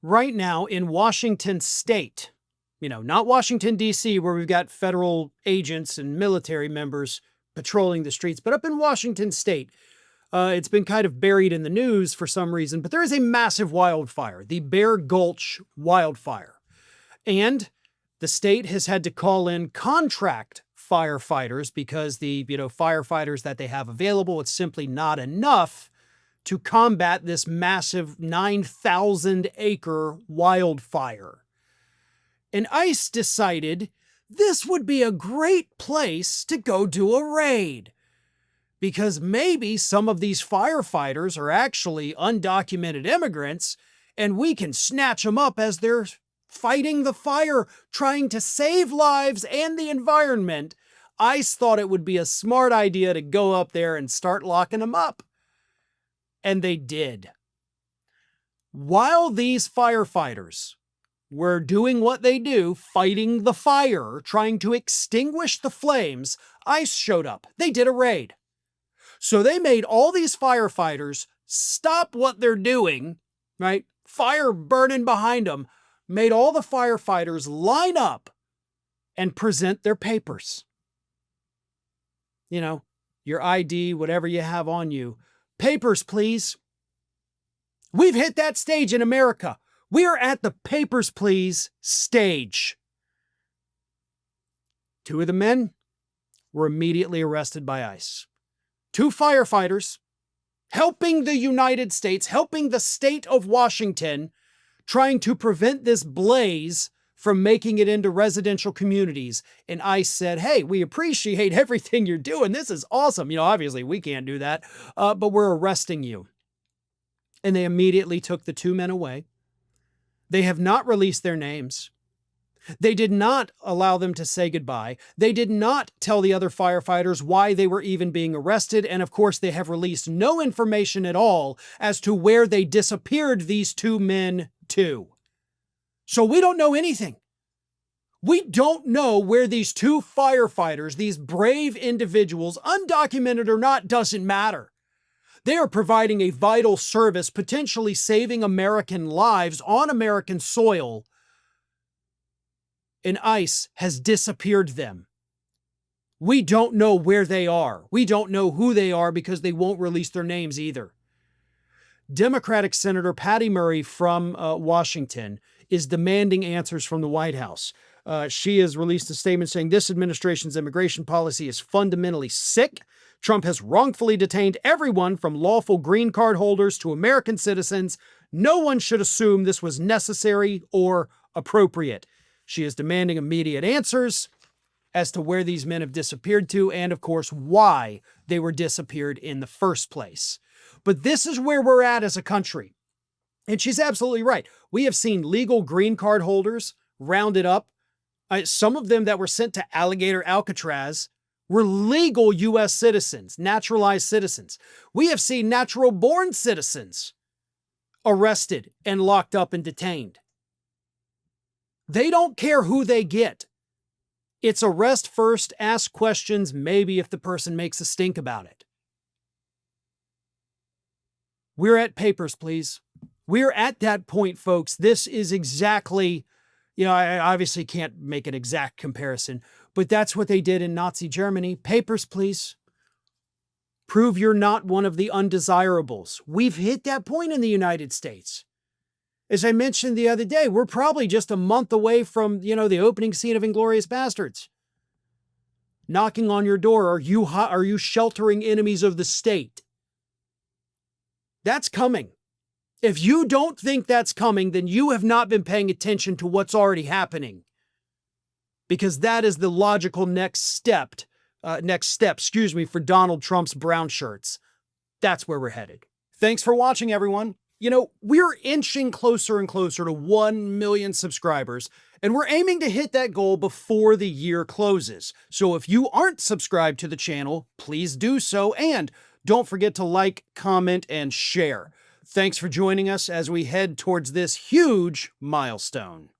right now in Washington state, not Washington, D.C., where we've got federal agents and military members patrolling the streets, but up in Washington state, it's been kind of buried in the news for some reason, but there is a massive wildfire, the Bear Gulch wildfire. And the state has had to call in contract firefighters because the, firefighters that they have available, it's simply not enough to combat this massive 9,000-acre wildfire. And ICE decided this would be a great place to go do a raid, because maybe some of these firefighters are actually undocumented immigrants, and we can snatch them up as they're fighting the fire, trying to save lives and the environment. ICE thought it would be a smart idea to go up there and start locking them up. And they did. While these firefighters were doing what they do, fighting the fire, trying to extinguish the flames, ICE showed up. They did a raid. So they made all these firefighters stop what they're doing, right? Fire burning behind them, made all the firefighters line up and present their papers. Your ID, whatever you have on you. Papers, please. We've hit that stage in America. We are at the papers, please stage. 2 of the men were immediately arrested by ICE. 2 firefighters helping the United States, helping the state of Washington, trying to prevent this blaze from making it into residential communities. And ICE said, hey, we appreciate everything you're doing. This is awesome. Obviously we can't do that, but we're arresting you. And they immediately took the 2 men away. They have not released their names. They did not allow them to say goodbye. They did not tell the other firefighters why they were even being arrested. And of course, they have released no information at all as to where they disappeared these 2 men to. So we don't know anything. We don't know where these 2 firefighters, these brave individuals, undocumented or not, doesn't matter. They are providing a vital service, potentially saving American lives on American soil. And ICE has disappeared them. We don't know where they are. We don't know who they are because they won't release their names either. Democratic Senator Patty Murray from Washington is demanding answers from the White House. She has released a statement saying this administration's immigration policy is fundamentally sick. Trump has wrongfully detained everyone from lawful green card holders to American citizens. No one should assume this was necessary or appropriate. She is demanding immediate answers as to where these men have disappeared to and, of course, why they were disappeared in the first place. But this is where we're at as a country. And she's absolutely right. We have seen legal green card holders rounded up. Some of them that were sent to Alligator Alcatraz were legal U.S. citizens, naturalized citizens. We have seen natural-born citizens arrested and locked up and detained. They don't care who they get. It's arrest first, ask questions, maybe if the person makes a stink about it. We're at papers, please. We're at that point, folks. This is exactly, I obviously can't make an exact comparison, but that's what they did in Nazi Germany. Papers, please. Prove you're not one of the undesirables. We've hit that point in the United States. As I mentioned the other day, we're probably just a month away from, the opening scene of Inglourious Basterds. Knocking on your door, are you sheltering enemies of the state? That's coming. If you don't think that's coming, then you have not been paying attention to what's already happening. Because that is the logical next step, for Donald Trump's brown shirts. That's where we're headed. Thanks for watching, everyone. We're inching closer and closer to 1 million subscribers, and we're aiming to hit that goal before the year closes. So if you aren't subscribed to the channel, please do so, and don't forget to like, comment, and share. Thanks for joining us as we head towards this huge milestone.